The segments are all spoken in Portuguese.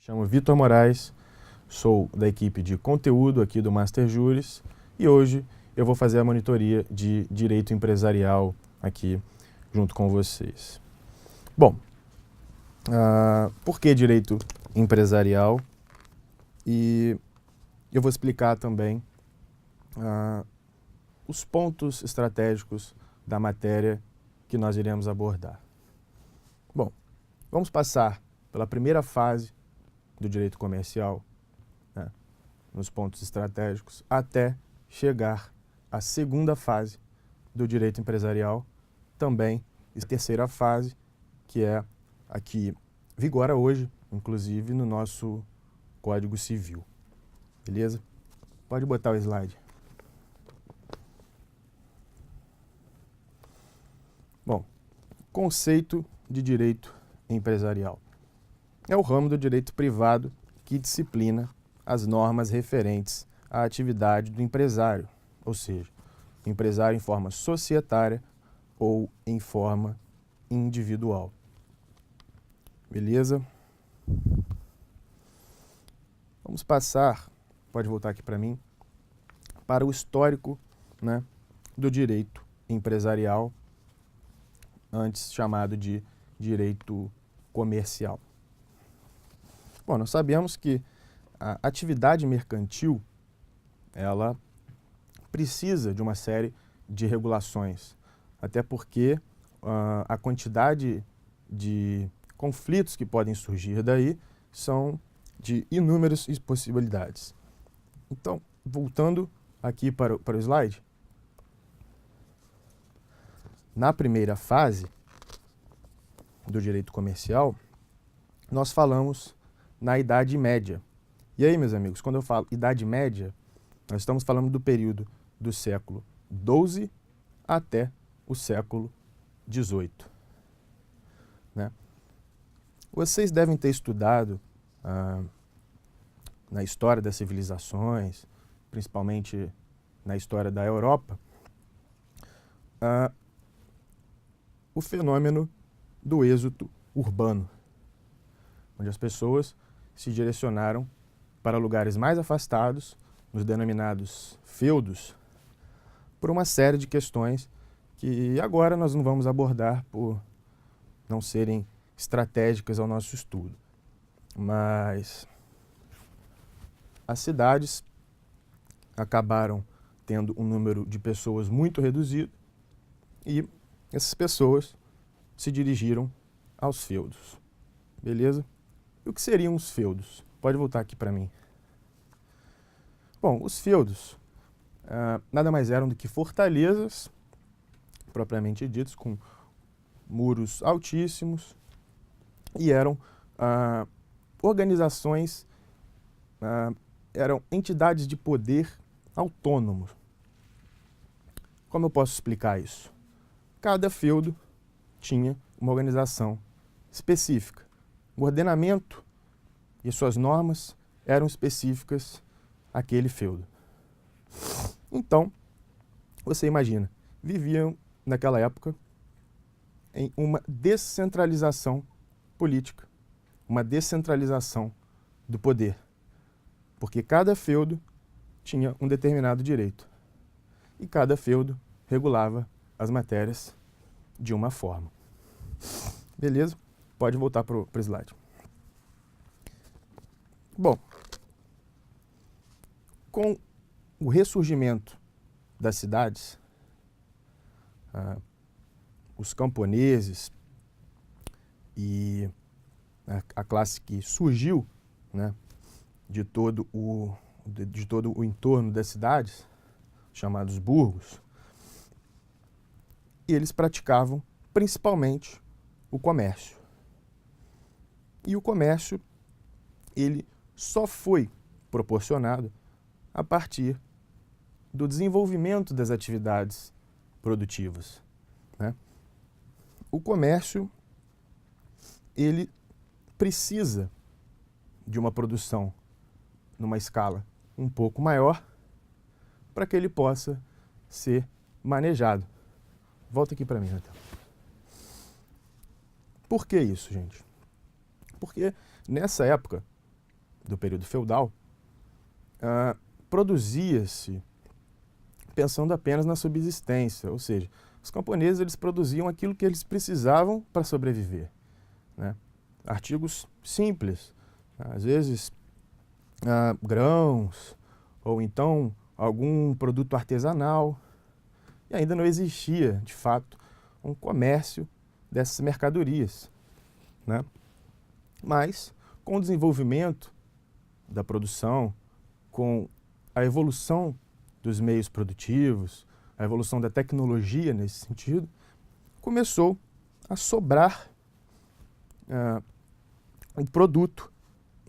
Chamo Vitor Moraes, sou da equipe de conteúdo aqui do Master Juris e hoje eu vou fazer a monitoria de direito empresarial aqui junto com vocês. Bom, por que direito empresarial? E eu vou explicar também os pontos estratégicos da matéria que nós iremos abordar. Bom, vamos passar pela primeira fase do direito comercial, né, nos pontos estratégicos, até chegar à segunda fase do direito empresarial, também a terceira fase, que é a que vigora hoje, inclusive no nosso Código Civil. Beleza? Pode botar o slide. Bom, conceito de direito empresarial. É o ramo do direito privado que disciplina as normas referentes à atividade do empresário, ou seja, o empresário em forma societária ou em forma individual. Beleza? Vamos passar, pode voltar aqui para mim, para o histórico, né, do direito empresarial, antes chamado de direito comercial. Bom, nós sabemos que a atividade mercantil, ela precisa de uma série de regulações, até porque a quantidade de conflitos que podem surgir daí são de inúmeras possibilidades. Então, voltando aqui para o slide, na primeira fase do direito comercial, nós falamos na Idade Média. E aí, meus amigos, quando eu falo Idade Média, nós estamos falando do período do século XII até o século XVIII. Né? Vocês devem ter estudado na história das civilizações, principalmente na história da Europa, o fenômeno do êxodo urbano, onde as pessoas se direcionaram para lugares mais afastados, nos denominados feudos, por uma série de questões que agora nós não vamos abordar por não serem estratégicas ao nosso estudo. Mas as cidades acabaram tendo um número de pessoas muito reduzido e essas pessoas se dirigiram aos feudos. Beleza? E o que seriam os feudos? Pode voltar aqui para mim. Bom, os feudos nada mais eram do que fortalezas, propriamente ditos, com muros altíssimos, e eram organizações, eram entidades de poder autônomos. Como eu posso explicar isso? Cada feudo tinha uma organização específica. O ordenamento e suas normas eram específicas àquele feudo. Então, você imagina, viviam naquela época em uma descentralização política, uma descentralização do poder, porque cada feudo tinha um determinado direito e cada feudo regulava as matérias de uma forma. Beleza? Pode voltar para o slide. Bom, com o ressurgimento das cidades, os camponeses e a classe que surgiu, né, de todo o entorno das cidades, chamados burgos, e eles praticavam principalmente o comércio. E o comércio, ele só foi proporcionado a partir do desenvolvimento das atividades produtivas, né? O comércio, ele precisa de uma produção numa escala um pouco maior para que ele possa ser manejado. Volta aqui para mim, Natal. Por que isso, gente? Porque nessa época do período feudal, produzia-se pensando apenas na subsistência, ou seja, os camponeses eles produziam aquilo que eles precisavam para sobreviver, né? Artigos simples, às vezes grãos, ou então algum produto artesanal, e ainda não existia, de fato, um comércio dessas mercadorias, né? Mas, com o desenvolvimento da produção, com a evolução dos meios produtivos, a evolução da tecnologia nesse sentido, começou a sobrar um produto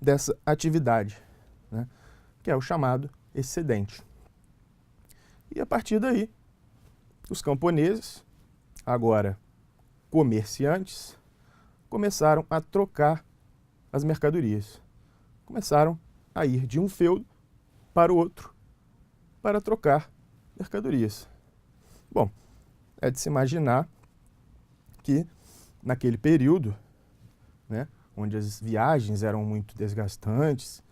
dessa atividade, né, que é o chamado excedente. E a partir daí, os camponeses, agora comerciantes, começaram a trocar as mercadorias. Começaram a ir de um feudo para o outro para trocar mercadorias. Bom, é de se imaginar que naquele período, né, onde as viagens eram muito desgastantes,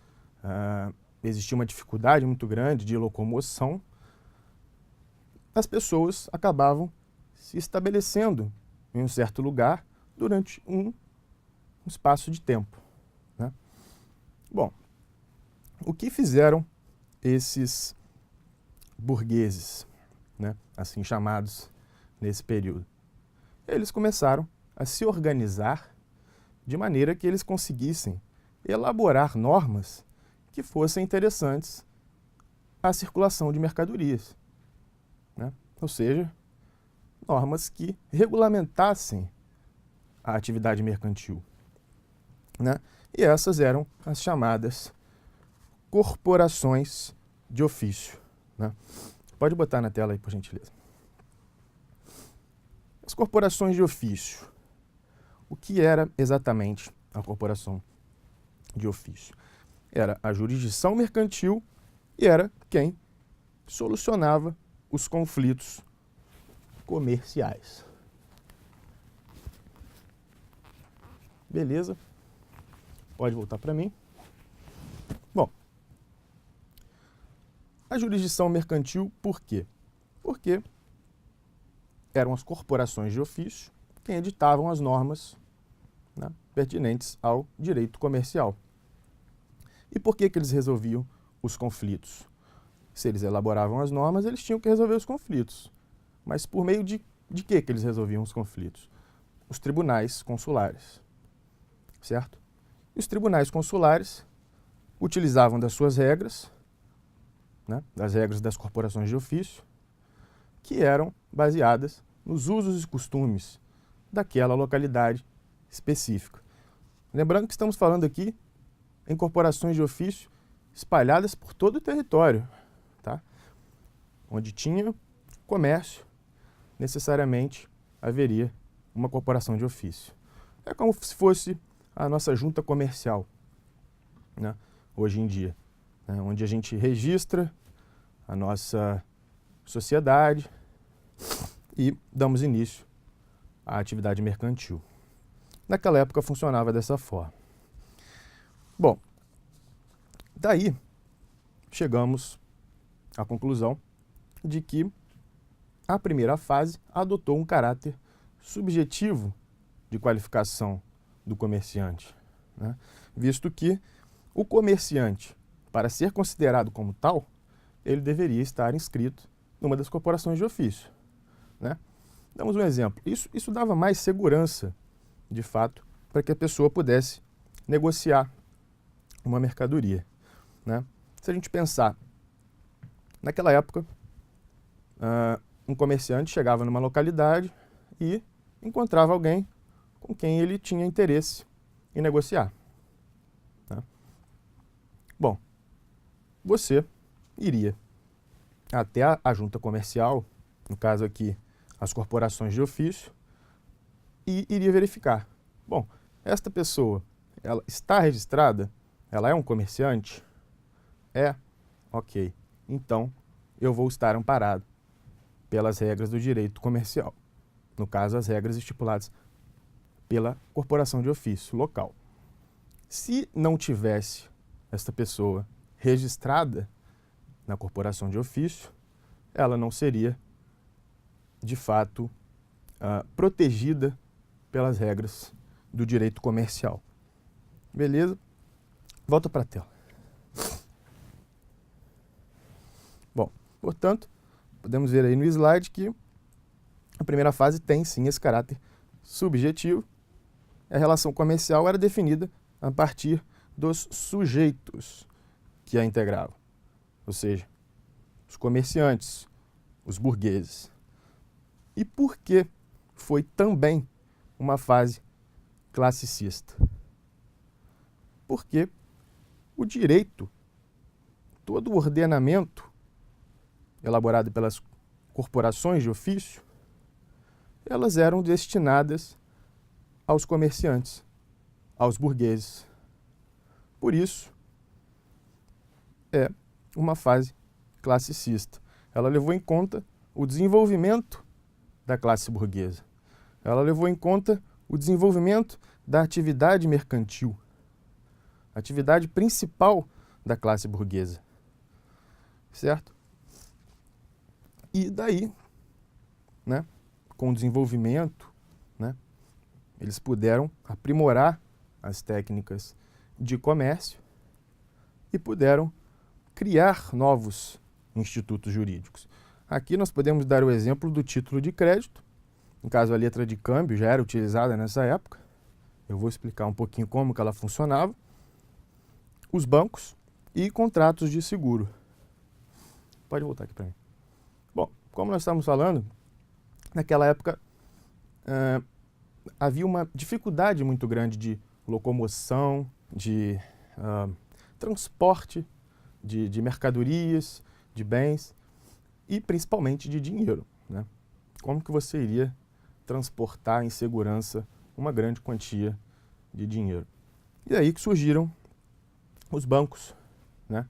existia uma dificuldade muito grande de locomoção, as pessoas acabavam se estabelecendo em um certo lugar durante um espaço de tempo, né? Bom, o que fizeram esses burgueses, né, assim chamados nesse período? Eles começaram a se organizar de maneira que eles conseguissem elaborar normas que fossem interessantes à circulação de mercadorias, né? Ou seja, normas que regulamentassem a atividade mercantil, né? E essas eram as chamadas corporações de ofício, né? Pode botar na tela aí, por gentileza. As corporações de ofício. O que era exatamente a corporação de ofício? Era a jurisdição mercantil e era quem solucionava os conflitos comerciais. Beleza? Pode voltar para mim. Bom, a jurisdição mercantil, por quê? Porque eram as corporações de ofício quem editavam as normas, né, pertinentes ao direito comercial. E por que eles resolviam os conflitos? Se eles elaboravam as normas, eles tinham que resolver os conflitos. Mas por meio de que eles resolviam os conflitos? Os tribunais consulares, certo? E os tribunais consulares utilizavam das suas regras, né, das regras das corporações de ofício, que eram baseadas nos usos e costumes daquela localidade específica. Lembrando que estamos falando aqui em corporações de ofício espalhadas por todo o território, tá? Onde tinha comércio, necessariamente haveria uma corporação de ofício. É como se fosse a nossa junta comercial, né, hoje em dia, né, onde a gente registra a nossa sociedade e damos início à atividade mercantil. Naquela época funcionava dessa forma. Bom, daí chegamos à conclusão de que a primeira fase adotou um caráter subjetivo de qualificação do comerciante, né? Visto que o comerciante, para ser considerado como tal, ele deveria estar inscrito numa das corporações de ofício, né? Damos um exemplo. Isso dava mais segurança, de fato, para que a pessoa pudesse negociar uma mercadoria, né? Se a gente pensar, naquela época, um comerciante chegava numa localidade e encontrava alguém com quem ele tinha interesse em negociar, né? Bom, você iria até a junta comercial, no caso aqui as corporações de ofício, e iria verificar. Bom, esta pessoa, ela está registrada? Ela é um comerciante? É? Ok. Então, eu vou estar amparado pelas regras do direito comercial. No caso, as regras estipuladas pela corporação de ofício local. Se não tivesse esta pessoa registrada na corporação de ofício, ela não seria, de fato, protegida pelas regras do direito comercial. Beleza? Volta para a tela. Bom, portanto, podemos ver aí no slide que a primeira fase tem sim esse caráter subjetivo. A relação comercial era definida a partir dos sujeitos que a integravam, ou seja, os comerciantes, os burgueses. E por que foi também uma fase classicista? Porque o direito, todo o ordenamento elaborado pelas corporações de ofício, elas eram destinadas aos comerciantes, aos burgueses. Por isso, é uma fase classicista. Ela levou em conta o desenvolvimento da classe burguesa. Ela levou em conta o desenvolvimento da atividade mercantil, a atividade principal da classe burguesa. Certo? E daí, né, com o desenvolvimento, né, eles puderam aprimorar as técnicas de comércio e puderam criar novos institutos jurídicos. Aqui nós podemos dar o exemplo do título de crédito. No caso, a letra de câmbio já era utilizada nessa época. Eu vou explicar um pouquinho como que ela funcionava. Os bancos e contratos de seguro. Pode voltar aqui para mim. Bom, como nós estamos falando, naquela época havia uma dificuldade muito grande de locomoção, de transporte de mercadorias, de bens e principalmente de dinheiro, né? Como que você iria transportar em segurança uma grande quantia de dinheiro? E aí que surgiram os bancos, né,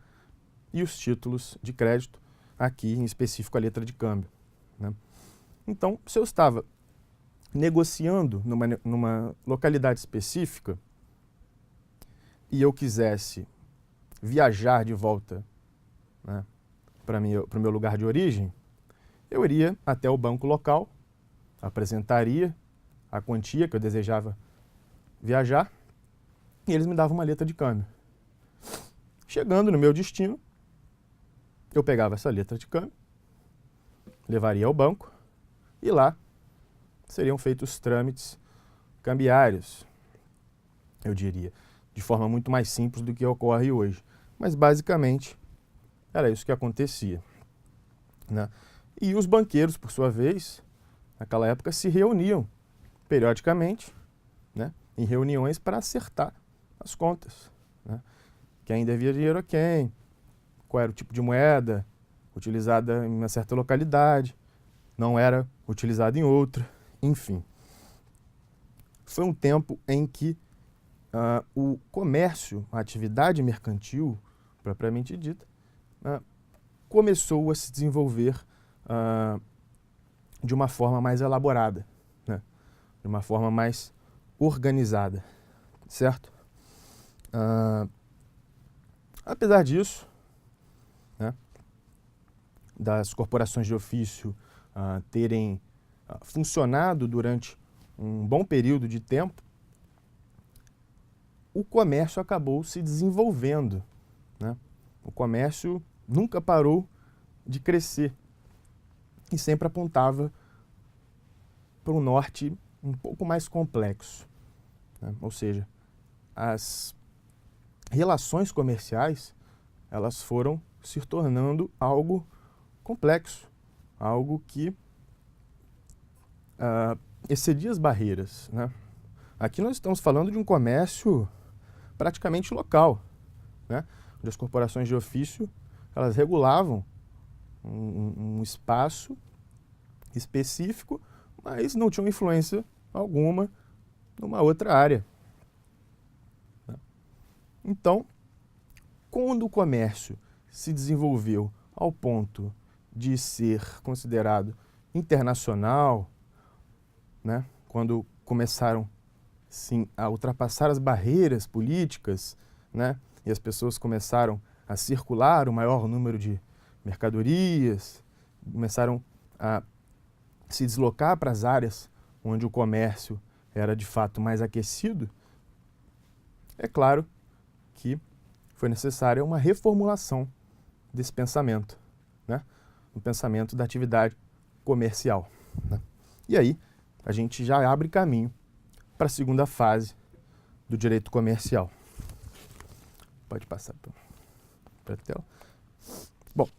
e os títulos de crédito, aqui em específico a letra de câmbio, né? Então, se eu estava negociando numa localidade específica e eu quisesse viajar de volta, né, para o meu lugar de origem, eu iria até o banco local, apresentaria a quantia que eu desejava viajar e eles me davam uma letra de câmbio. Chegando no meu destino, eu pegava essa letra de câmbio, levaria ao banco e lá seriam feitos os trâmites cambiários, eu diria, de forma muito mais simples do que ocorre hoje. Mas basicamente era isso que acontecia, né? E os banqueiros, por sua vez, naquela época se reuniam periodicamente, né, em reuniões para acertar as contas, né? Quem devia dinheiro a quem, qual era o tipo de moeda utilizada em uma certa localidade, não era utilizada em outra, enfim. Foi um tempo em que o comércio, a atividade mercantil, propriamente dita, começou a se desenvolver de uma forma mais elaborada, né? De uma forma mais organizada, certo? Apesar disso, né, das corporações de ofício terem funcionado durante um bom período de tempo, o comércio acabou se desenvolvendo, né? O comércio nunca parou de crescer e sempre apontava para um norte um pouco mais complexo, né? Ou seja, as relações comerciais, elas foram se tornando algo complexo, algo que excedia as barreiras, né? Aqui nós estamos falando de um comércio praticamente local, né? Onde as corporações de ofício, elas regulavam um espaço específico, mas não tinham influência alguma numa outra área. Então, quando o comércio se desenvolveu ao ponto de ser considerado internacional, né, quando começaram sim a ultrapassar as barreiras políticas, né, e as pessoas começaram a circular o maior número de mercadorias, começaram a se deslocar para as áreas onde o comércio era de fato mais aquecido, é claro que foi necessária uma reformulação desse pensamento, né? O pensamento da atividade comercial, né? E aí a gente já abre caminho para a segunda fase do direito comercial. Pode passar para a tela. Bom,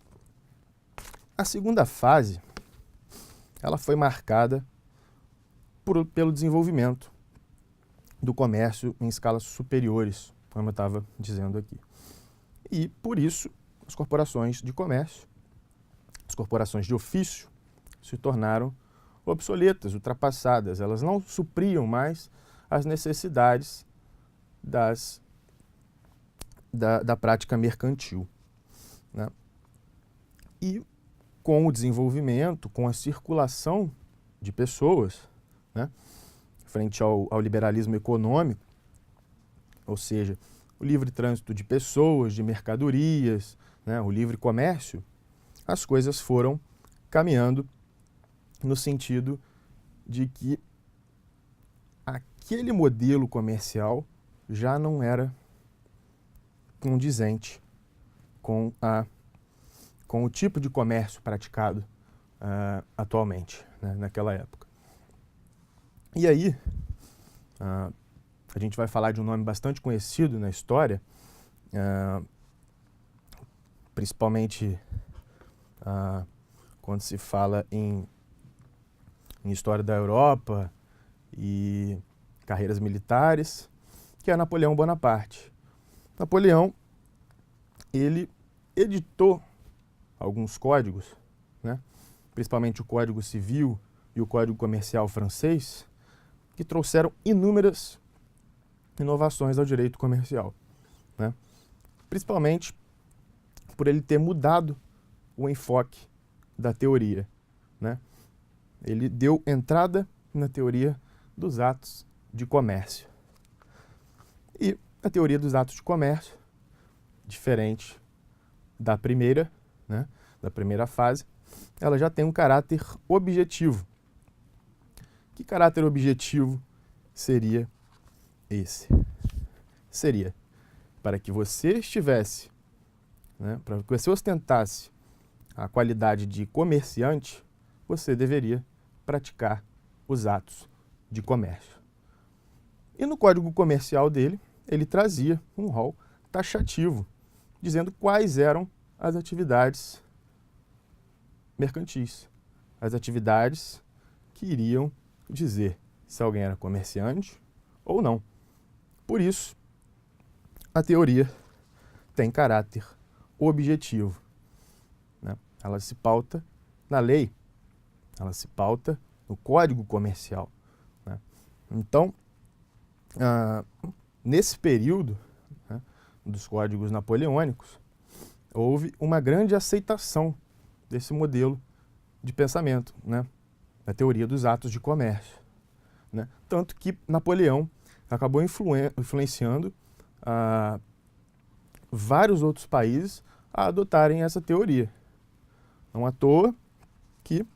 a segunda fase ela foi marcada pelo desenvolvimento do comércio em escalas superiores, como eu estava dizendo aqui. E, por isso, as corporações de comércio, as corporações de ofício, se tornaram obsoletas, ultrapassadas. Elas não supriam mais as necessidades da prática mercantil, né? E com o desenvolvimento, com a circulação de pessoas, né, frente ao liberalismo econômico, ou seja, o livre trânsito de pessoas, de mercadorias, né, o livre comércio, as coisas foram caminhando no sentido de que aquele modelo comercial já não era condizente com o tipo de comércio praticado atualmente, né, naquela época. E aí, a gente vai falar de um nome bastante conhecido na história, principalmente quando se fala em história da Europa e carreiras militares, que é Napoleão Bonaparte. Napoleão, ele editou alguns códigos, né, principalmente o Código Civil e o Código Comercial francês, que trouxeram inúmeras inovações ao direito comercial, né, principalmente por ele ter mudado o enfoque da teoria, né. Ele deu entrada na teoria dos atos de comércio. E a teoria dos atos de comércio, diferente da primeira, né, da primeira fase, ela já tem um caráter objetivo. Que caráter objetivo seria esse? Seria para que você estivesse, né, para que você ostentasse a qualidade de comerciante, você deveria praticar os atos de comércio. E no Código Comercial dele, ele trazia um rol taxativo, dizendo quais eram as atividades mercantis, as atividades que iriam dizer se alguém era comerciante ou não. Por isso, a teoria tem caráter objetivo, né? Ela se pauta na lei, ela se pauta no Código Comercial, né? Então, nesse período, né, dos códigos napoleônicos, houve uma grande aceitação desse modelo de pensamento, né, da teoria dos atos de comércio, né? Tanto que Napoleão acabou influenciando vários outros países a adotarem essa teoria. Não à toa que,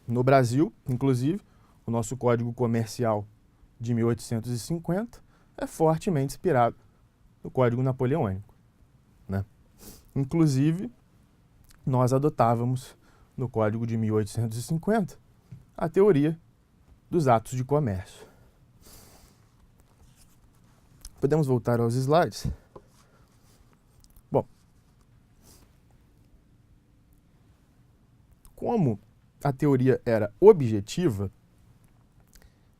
no Brasil, inclusive, o nosso Código Comercial de 1850 é fortemente inspirado no Código Napoleônico, né? Inclusive, nós adotávamos no Código de 1850 a teoria dos atos de comércio. Podemos voltar aos slides? Bom, como a teoria era objetiva,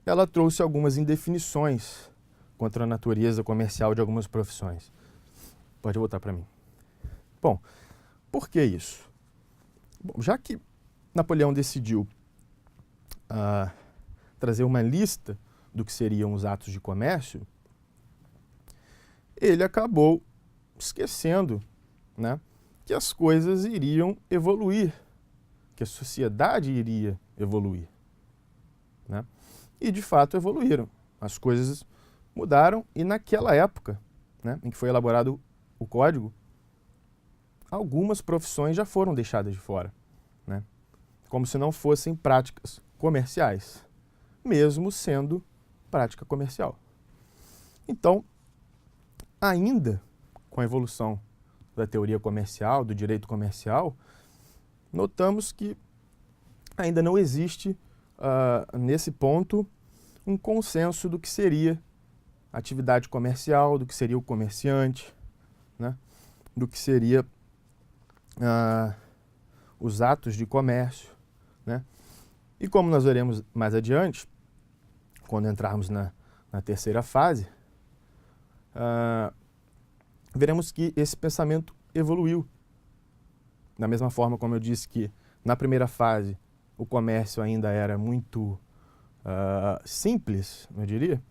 ela trouxe algumas indefinições contra a natureza comercial de algumas profissões. Pode voltar para mim. Bom, por que isso? Bom, já que Napoleão decidiu trazer uma lista do que seriam os atos de comércio, ele acabou esquecendo, né, que as coisas iriam evoluir, que a sociedade iria evoluir, né? E, de fato, evoluíram. As coisas mudaram e, naquela época, né, em que foi elaborado o código, algumas profissões já foram deixadas de fora, né? Como se não fossem práticas comerciais, mesmo sendo prática comercial. Então, ainda com a evolução da teoria comercial, do direito comercial, notamos que ainda não existe, nesse ponto, um consenso do que seria atividade comercial, do que seria o comerciante, né? Do que seria os atos de comércio, né? E como nós veremos mais adiante, quando entrarmos na terceira fase, veremos que esse pensamento evoluiu. Da mesma forma como eu disse que na primeira fase o comércio ainda era muito simples, eu diria,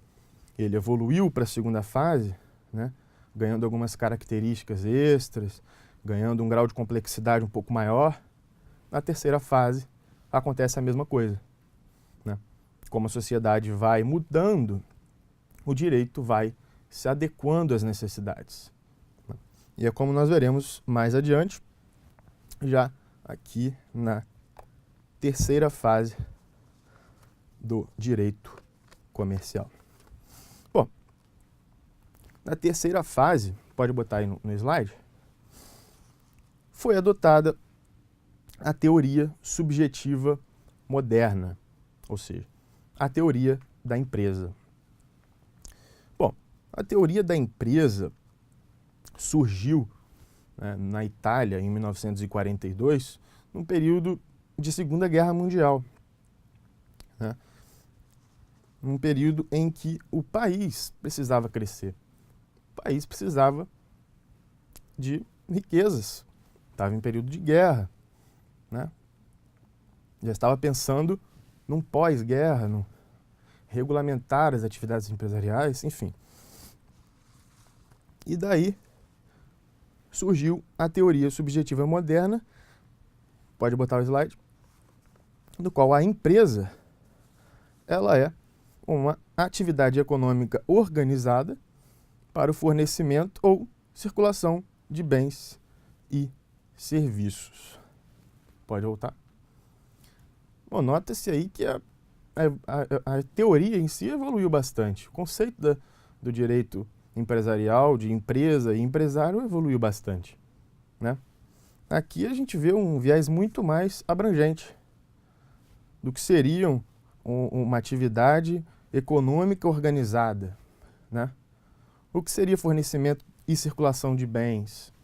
ele evoluiu para a segunda fase, né, ganhando algumas características extras, ganhando um grau de complexidade um pouco maior. Na terceira fase acontece a mesma coisa, né? Como a sociedade vai mudando, o direito vai se adequando às necessidades. E é como nós veremos mais adiante, já aqui na terceira fase do direito comercial. Bom, na terceira fase, pode botar aí no slide, foi adotada a teoria subjetiva moderna, ou seja, a teoria da empresa. Bom, a teoria da empresa surgiu, né, na Itália em 1942, num período de Segunda Guerra Mundial, né? Um período em que o país precisava crescer, o país precisava de riquezas, estava em período de guerra, né? Já estava pensando num pós-guerra, no regulamentar as atividades empresariais, enfim. E daí surgiu a teoria subjetiva moderna, pode botar o slide, do qual a empresa, ela é uma atividade econômica organizada para o fornecimento ou circulação de bens e serviços. Pode voltar. Bom, nota-se aí que a teoria em si evoluiu bastante. O conceito do direito empresarial, de empresa e empresário evoluiu bastante, né? Aqui a gente vê um viés muito mais abrangente do que seriam uma atividade econômica organizada, né? O que seria fornecimento e circulação de bens,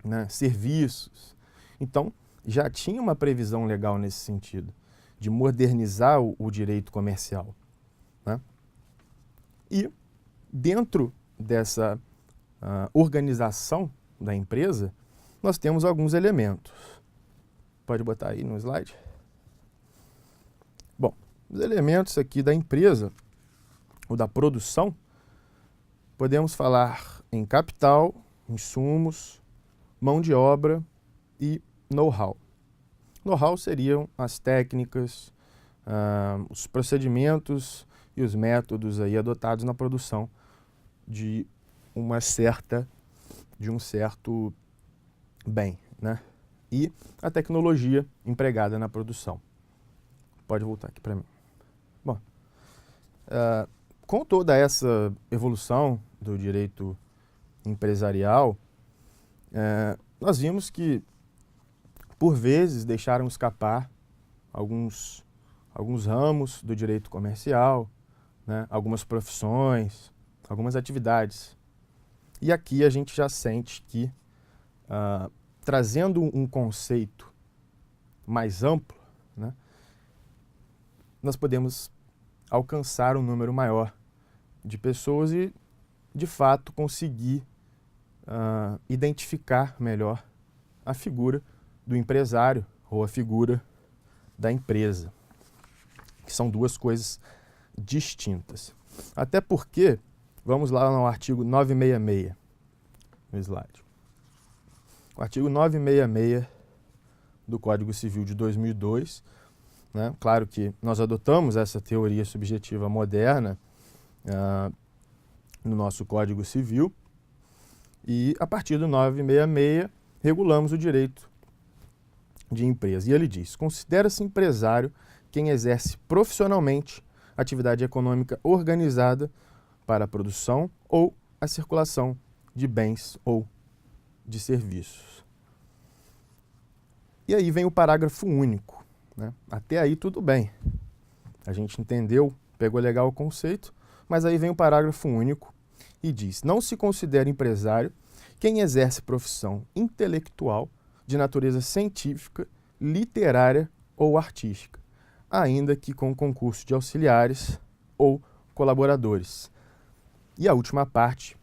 né? Serviços. Então, já tinha uma previsão legal nesse sentido, de modernizar o direito comercial, né? E dentro dessa organização da empresa, nós temos alguns elementos. Pode botar aí no slide. Bom, os elementos aqui da empresa, ou da produção, podemos falar em capital, insumos, mão de obra e know-how. Know-how seriam as técnicas, os procedimentos e os métodos aí adotados na produção de um certo bem, né? E a tecnologia empregada na produção. Pode voltar aqui para mim. Bom, com toda essa evolução do direito empresarial, nós vimos que, por vezes, deixaram escapar alguns ramos do direito comercial, né? Algumas profissões, algumas atividades. E aqui a gente já sente que, trazendo um conceito mais amplo, né, nós podemos alcançar um número maior de pessoas e, de fato, conseguir identificar melhor a figura do empresário ou a figura da empresa, que são duas coisas distintas. Até porque, vamos lá no artigo 966, no slide. O artigo 966 do Código Civil de 2002, né? Claro que nós adotamos essa teoria subjetiva moderna no nosso Código Civil, E a partir do 966, regulamos o direito de empresa. E ele diz: considera-se empresário quem exerce profissionalmente atividade econômica organizada para a produção ou a circulação de bens ou de serviços. E aí vem o parágrafo único, né? Até aí tudo bem. A gente entendeu, pegou legal o conceito, mas aí vem o parágrafo único e diz: não se considera empresário quem exerce profissão intelectual de natureza científica, literária ou artística, ainda que com concurso de auxiliares ou colaboradores. E a última parte,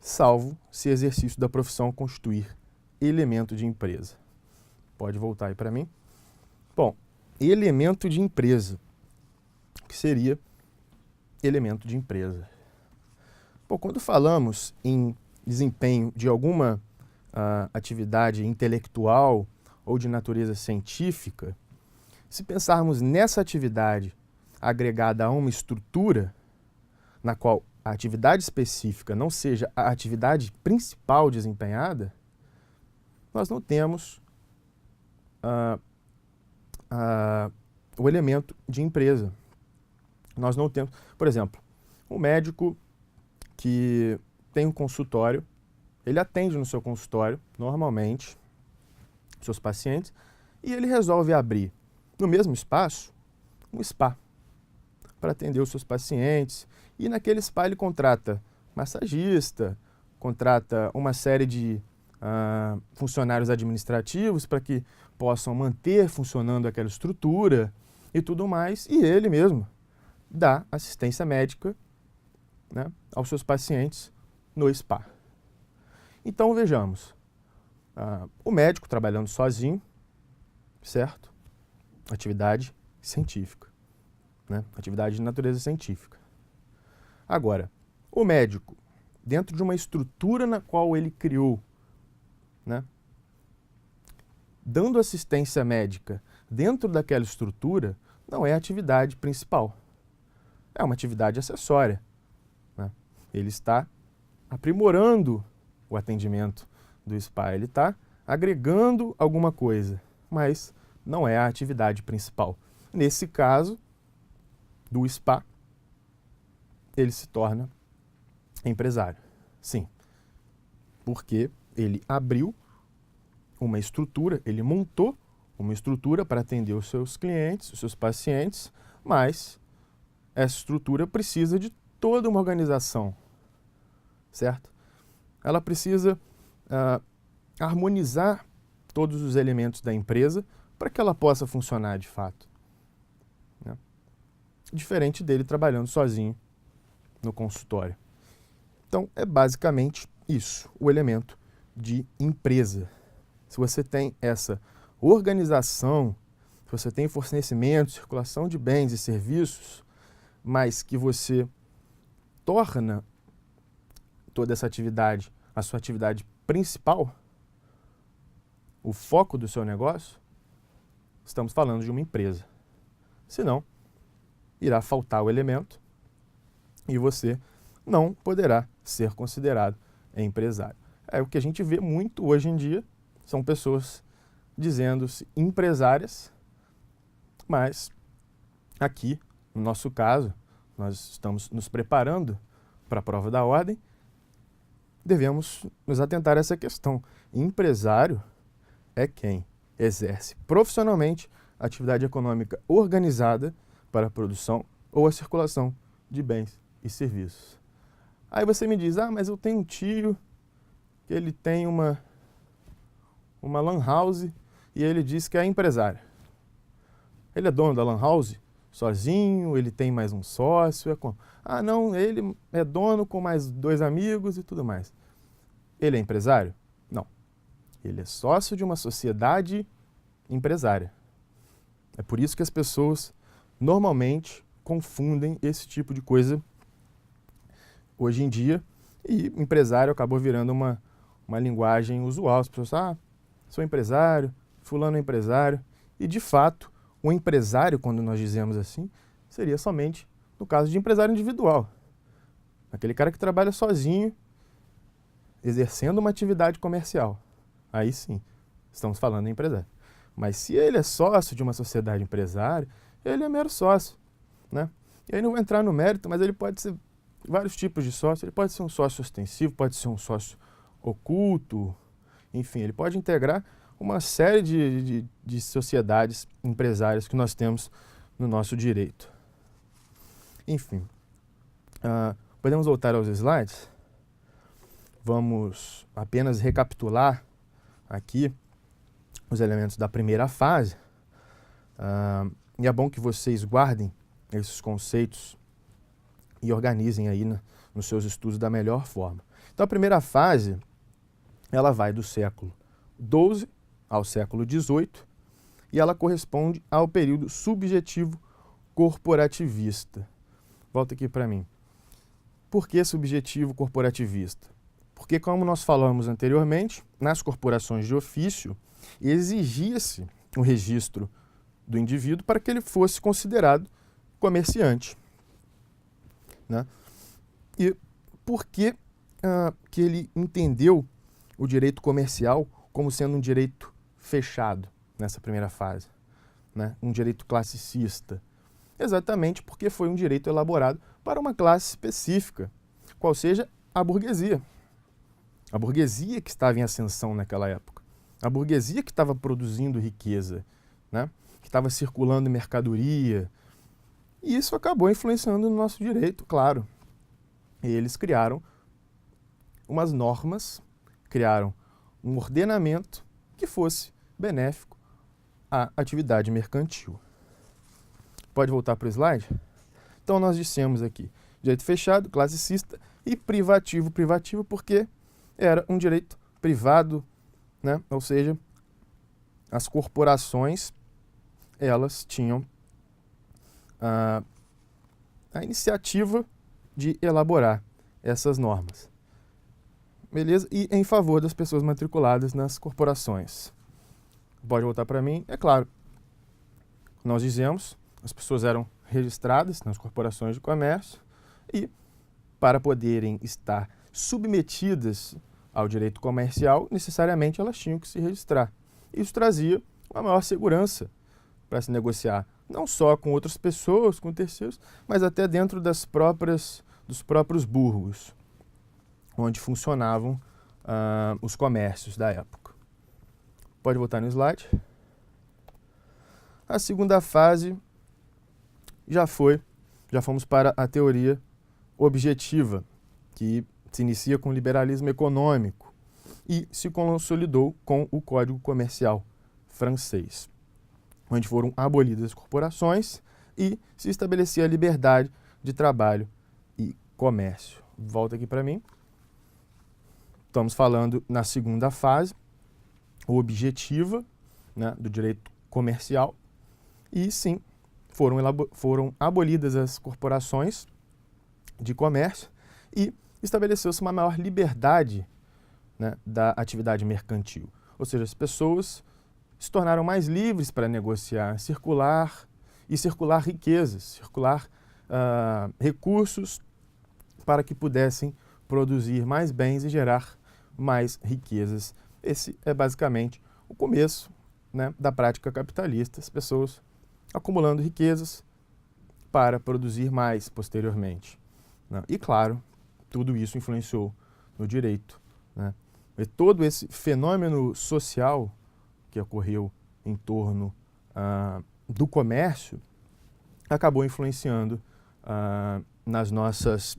salvo se exercício da profissão constituir elemento de empresa. Pode voltar aí para mim. Bom, elemento de empresa. O que seria elemento de empresa? Bom, quando falamos em desempenho de alguma atividade intelectual ou de natureza científica, se pensarmos nessa atividade agregada a uma estrutura na qual a atividade específica não seja a atividade principal desempenhada, nós não temos o elemento de empresa. Nós não temos, por exemplo, um médico que tem um consultório, ele atende no seu consultório, normalmente, seus pacientes, e ele resolve abrir, no mesmo espaço, um spa para atender os seus pacientes. E naquele spa ele contrata massagista, contrata uma série de funcionários administrativos para que possam manter funcionando aquela estrutura e tudo mais, e ele mesmo dá assistência médica, né, aos seus pacientes no spa. Então vejamos, o médico trabalhando sozinho, certo? Atividade científica, né? Atividade de natureza científica. Agora, o médico, dentro de uma estrutura na qual ele criou, né, dando assistência médica dentro daquela estrutura, não é a atividade principal. É uma atividade acessória, né? Ele está aprimorando o atendimento do spa, ele está agregando alguma coisa, mas não é a atividade principal. Nesse caso do spa, ele se torna empresário. Sim, porque ele abriu uma estrutura, ele montou uma estrutura para atender os seus clientes, os seus pacientes, mas essa estrutura precisa de toda uma organização, certo? Ela precisa harmonizar todos os elementos da empresa para que ela possa funcionar de fato, né? Diferente dele trabalhando sozinho no consultório. Então, é basicamente isso, o elemento de empresa. Se você tem essa organização, se você tem fornecimento, circulação de bens e serviços, mas que você torna toda essa atividade a sua atividade principal, o foco do seu negócio, estamos falando de uma empresa. Senão, irá faltar o elemento e você não poderá ser considerado empresário. É o que a gente vê muito hoje em dia, são pessoas dizendo-se empresárias, mas aqui, no nosso caso, nós estamos nos preparando para a prova da ordem, devemos nos atentar a essa questão. Empresário é quem exerce profissionalmente a atividade econômica organizada para a produção ou a circulação de bens e serviços. Aí você me diz, mas eu tenho um tio que ele tem uma lan house e ele diz que é empresário. Ele é dono da lan house sozinho, ele tem mais um sócio, é como? Não, ele é dono com mais 2 amigos e tudo mais. Ele é empresário? Não. Ele é sócio de uma sociedade empresária. É por isso que as pessoas normalmente confundem esse tipo de coisa hoje em dia, e empresário acabou virando uma linguagem usual. As pessoas, sou empresário, fulano é empresário, e de fato, o empresário, quando nós dizemos assim, seria somente no caso de empresário individual. Aquele cara que trabalha sozinho exercendo uma atividade comercial, aí sim, estamos falando em empresário. Mas se ele é sócio de uma sociedade empresária, ele é mero sócio, né? E aí não vou entrar no mérito, mas ele pode ser vários tipos de sócio. Ele pode ser um sócio ostensivo, pode ser um sócio oculto, enfim, ele pode integrar uma série de sociedades empresárias que nós temos no nosso direito. Enfim, podemos voltar aos slides? Vamos apenas recapitular aqui os elementos da primeira fase. E é bom que vocês guardem esses conceitos e organizem aí nos seus estudos da melhor forma. Então, a primeira fase, ela vai do século XII ao século XVIII e ela corresponde ao período subjetivo corporativista. Volta aqui para mim. Por que subjetivo corporativista? Porque, como nós falamos anteriormente, nas corporações de ofício, exigia-se o registro do indivíduo para que ele fosse considerado comerciante, né? E por que que ele entendeu o direito comercial como sendo um direito fechado nessa primeira fase, né? Um direito classicista? Exatamente porque foi um direito elaborado para uma classe específica, qual seja a burguesia. A burguesia que estava em ascensão naquela época. A burguesia que estava produzindo riqueza, né? Que estava circulando mercadoria. E isso acabou influenciando no nosso direito, claro. E eles criaram umas normas, criaram um ordenamento que fosse benéfico à atividade mercantil. Pode voltar para o slide? Então, nós dissemos aqui, direito fechado, classicista e privativo. Privativo porque era um direito privado, né? Ou seja, as corporações, elas tinham a iniciativa de elaborar essas normas. Beleza? E em favor das pessoas matriculadas nas corporações. Pode voltar para mim? É claro, nós dizemos, as pessoas eram registradas nas corporações de comércio e, para poderem estar submetidas ao direito comercial, necessariamente elas tinham que se registrar. Isso trazia uma maior segurança para se negociar, não só com outras pessoas, com terceiros, mas até dentro dos próprios burgos, onde funcionavam os comércios da época. Pode voltar no slide. A segunda fase já fomos para a teoria objetiva, que se inicia com o liberalismo econômico e se consolidou com o Código Comercial francês, onde foram abolidas as corporações e se estabelecia a liberdade de trabalho e comércio. Volta aqui para mim. Estamos falando na segunda fase, objetiva, né, do direito comercial, e sim, foram abolidas as corporações de comércio e estabeleceu-se uma maior liberdade, né, da atividade mercantil. Ou seja, as pessoas se tornaram mais livres para negociar, circular riquezas, circular recursos para que pudessem produzir mais bens e gerar mais riquezas. Esse é basicamente o começo, né, da prática capitalista, as pessoas acumulando riquezas para produzir mais posteriormente, né? E claro, tudo isso influenciou no direito, né? E todo esse fenômeno social que ocorreu em torno do comércio acabou influenciando nas nossas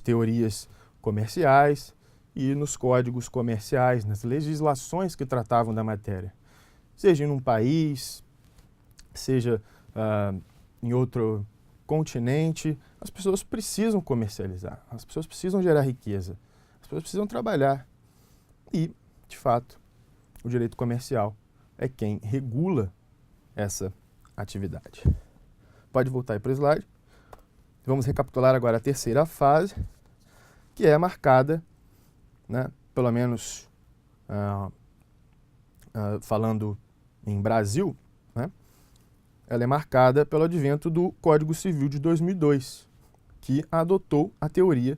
teorias comerciais e nos códigos comerciais, nas legislações que tratavam da matéria. Seja em um país, seja em outro continente, as pessoas precisam comercializar, as pessoas precisam gerar riqueza, as pessoas precisam trabalhar. E, de fato, o direito comercial é quem regula essa atividade. Pode voltar aí para o slide. Vamos recapitular agora a terceira fase, que é marcada, né, pelo menos falando em Brasil, né, ela é marcada pelo advento do Código Civil de 2002, que adotou a teoria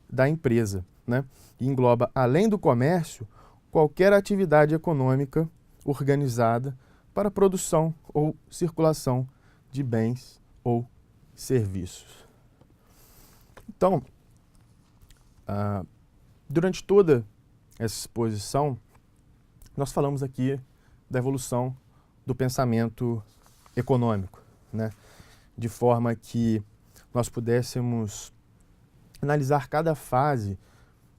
da empresa. né? E engloba, além do comércio, qualquer atividade econômica organizada para produção ou circulação de bens ou serviços. Então, durante toda essa exposição, nós falamos aqui da evolução do pensamento econômico, né? De forma que nós pudéssemos analisar cada fase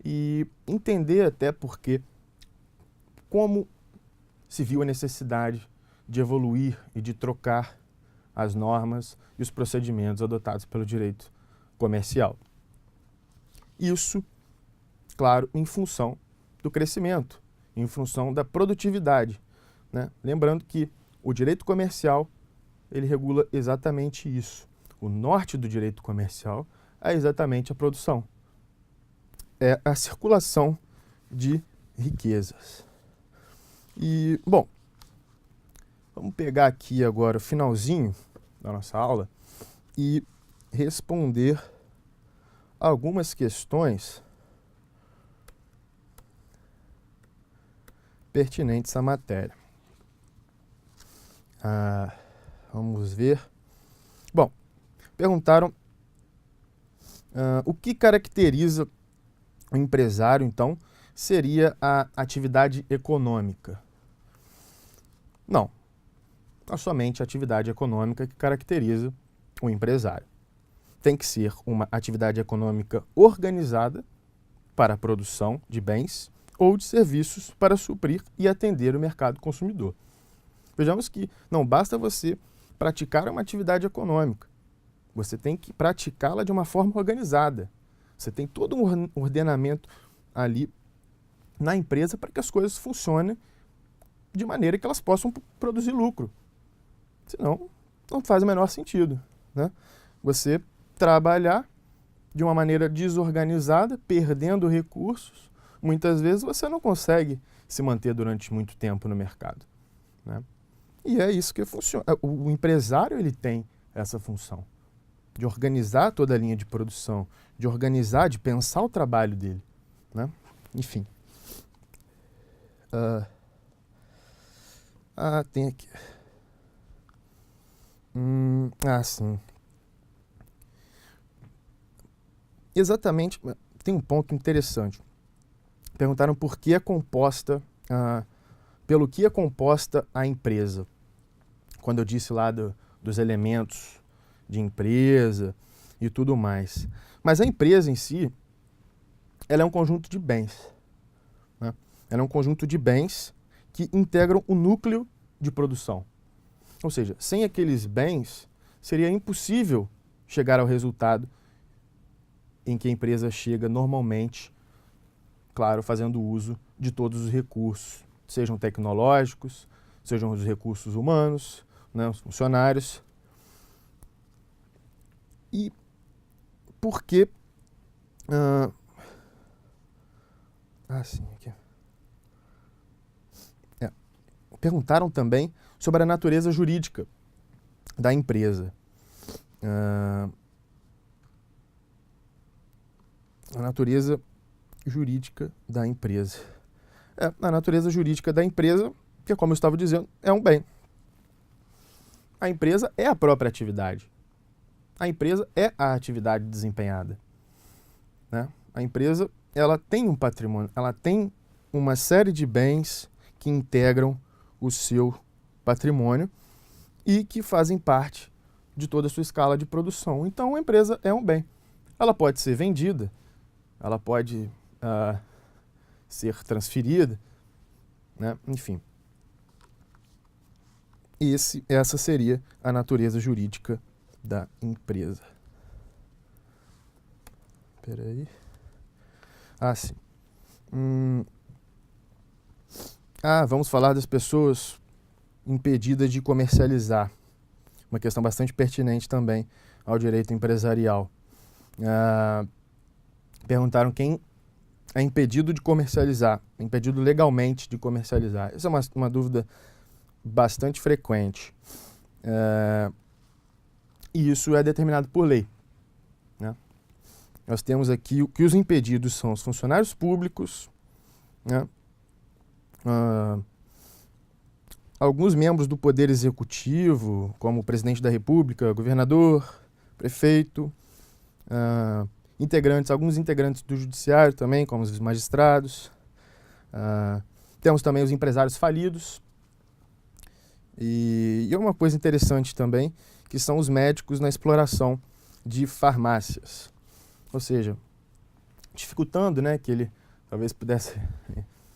e entender até porque como se viu a necessidade de evoluir e de trocar as normas e os procedimentos adotados pelo direito comercial. Isso, claro, em função do crescimento, em função da produtividade, né? Lembrando que o direito comercial, ele regula exatamente isso. O norte do direito comercial é exatamente a produção. É a circulação de riquezas. E, bom, vamos pegar aqui agora o finalzinho da nossa aula e responder algumas questões pertinentes à matéria. Vamos ver. Bom, perguntaram o que caracteriza o empresário, então, seria a atividade econômica. Não somente a atividade econômica que caracteriza o empresário. Tem que ser uma atividade econômica organizada para a produção de bens ou de serviços para suprir e atender o mercado consumidor. Vejamos que não basta você praticar uma atividade econômica, você tem que praticá-la de uma forma organizada. Você tem todo um ordenamento ali na empresa para que as coisas funcionem de maneira que elas possam produzir lucro. Senão, não faz o menor sentido, né? Você trabalhar de uma maneira desorganizada, perdendo recursos, muitas vezes você não consegue se manter durante muito tempo no mercado, né? E é isso que funciona. O empresário, ele tem essa função de organizar toda a linha de produção, de organizar, de pensar o trabalho dele, né? Enfim. Tem aqui. Sim. Exatamente, tem um ponto interessante. Perguntaram por que é composta, pelo que é composta a empresa. Quando eu disse lá dos elementos de empresa e tudo mais. Mas a empresa em si, ela é um conjunto de bens, né? Ela é um conjunto de bens que integram o núcleo de produção. Ou seja, sem aqueles bens, seria impossível chegar ao resultado em que a empresa chega normalmente, claro, fazendo uso de todos os recursos, sejam tecnológicos, sejam os recursos humanos, né, os funcionários. E por que... sim, aqui. Perguntaram também sobre a natureza jurídica da empresa. A natureza jurídica da empresa. A natureza jurídica da empresa, que, como eu estava dizendo, é um bem. A empresa é a própria atividade. A empresa é a atividade desempenhada, né? A empresa, ela tem um patrimônio, ela tem uma série de bens que integram o seu patrimônio e que fazem parte de toda a sua escala de produção. Então, a empresa é um bem. Ela pode ser vendida, ela pode ser transferida, né? Enfim. Essa seria a natureza jurídica da empresa. Espera aí. Sim. Vamos falar das pessoas impedidas de comercializar. Uma questão bastante pertinente também ao direito empresarial. Perguntaram quem é impedido de comercializar, impedido legalmente de comercializar. Essa é uma dúvida bastante frequente. E isso é determinado por lei, né? nós temos aqui que os impedidos são os funcionários públicos, né? Alguns membros do Poder Executivo, como o Presidente da República, governador, prefeito, alguns integrantes do Judiciário também, como os magistrados. Temos também os empresários falidos. E uma coisa interessante também, que são os médicos na exploração de farmácias. Ou seja, dificultando, né, que ele talvez pudesse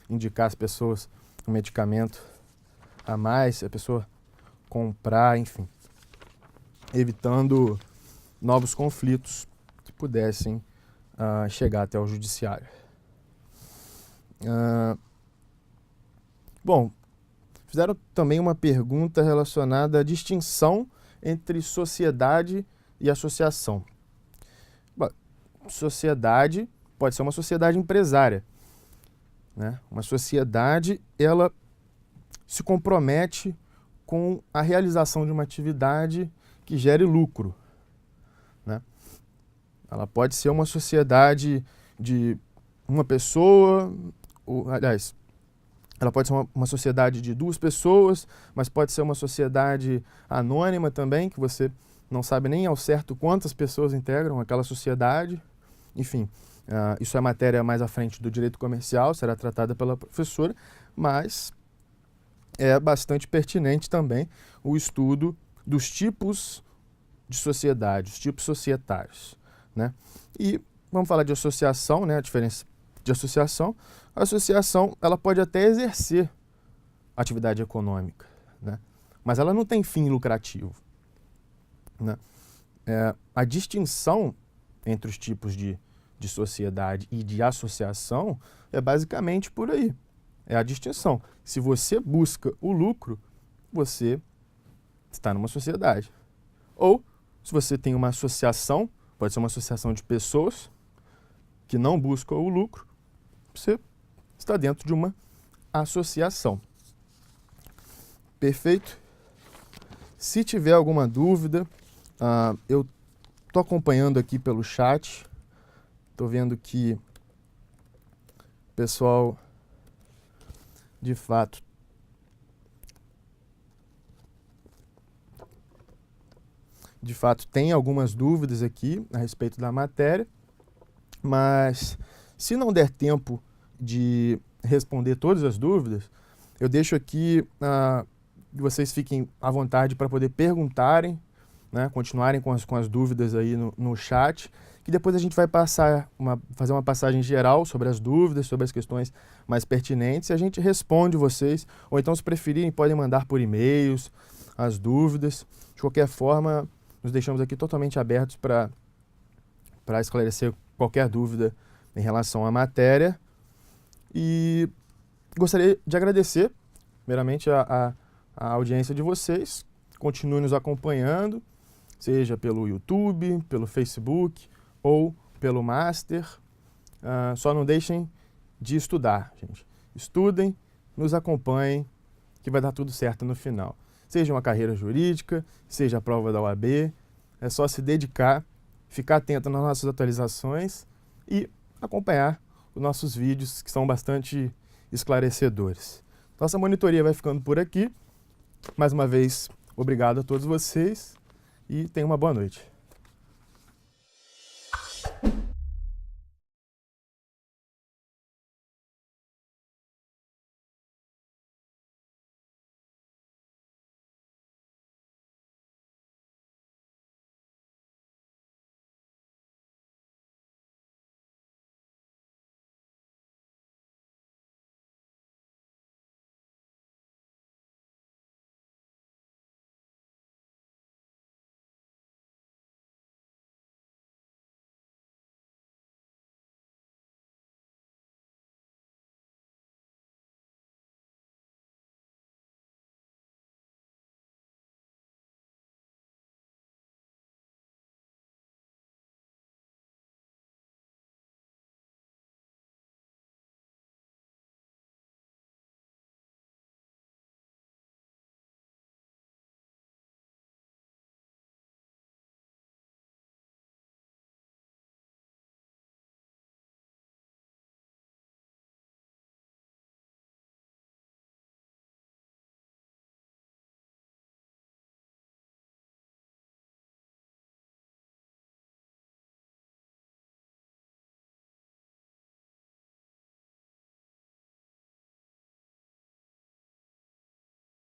indicar às pessoas um medicamento a mais, se a pessoa comprar, enfim, evitando novos conflitos que pudessem chegar até o judiciário. Bom, fizeram também uma pergunta relacionada à distinção entre sociedade e associação. Bom, sociedade pode ser uma sociedade empresária, né? Uma sociedade, ela se compromete com a realização de uma atividade que gere lucro, né? Ela pode ser uma sociedade de uma pessoa, aliás, ela pode ser uma sociedade de 2 pessoas, mas pode ser uma sociedade anônima também, que você não sabe nem ao certo quantas pessoas integram aquela sociedade. Enfim, isso é matéria mais à frente do direito comercial, será tratada pela professora, mas é bastante pertinente também o estudo dos tipos de sociedade, os tipos societários, né? E vamos falar de associação, né? A diferença de associação. A associação, ela pode até exercer atividade econômica, né? Mas ela não tem fim lucrativo, né? A distinção entre os tipos de sociedade e de associação é basicamente por aí. É a distinção. Se você busca o lucro, você está numa sociedade. Ou, se você tem uma associação, pode ser uma associação de pessoas que não buscam o lucro, você está dentro de uma associação. Perfeito? Se tiver alguma dúvida, eu estou acompanhando aqui pelo chat. Estou vendo que o pessoal, de fato, tem algumas dúvidas aqui a respeito da matéria, mas se não der tempo de responder todas as dúvidas, eu deixo aqui que vocês fiquem à vontade para poder perguntarem, né, continuarem com as dúvidas aí no chat, que depois a gente vai fazer uma passagem geral sobre as dúvidas, sobre as questões mais pertinentes, e a gente responde vocês, ou então, se preferirem, podem mandar por e-mails as dúvidas. De qualquer forma, nos deixamos aqui totalmente abertos para esclarecer qualquer dúvida em relação à matéria. E gostaria de agradecer, primeiramente, a audiência de vocês. Continue nos acompanhando, seja pelo YouTube, pelo Facebook ou pelo Master. Só não deixem de estudar, gente. Estudem, nos acompanhem, que vai dar tudo certo no final. Seja uma carreira jurídica, seja a prova da OAB, é só se dedicar, ficar atento nas nossas atualizações e acompanhar os nossos vídeos, que são bastante esclarecedores. Nossa monitoria vai ficando por aqui. Mais uma vez, obrigado a todos vocês e tenham uma boa noite.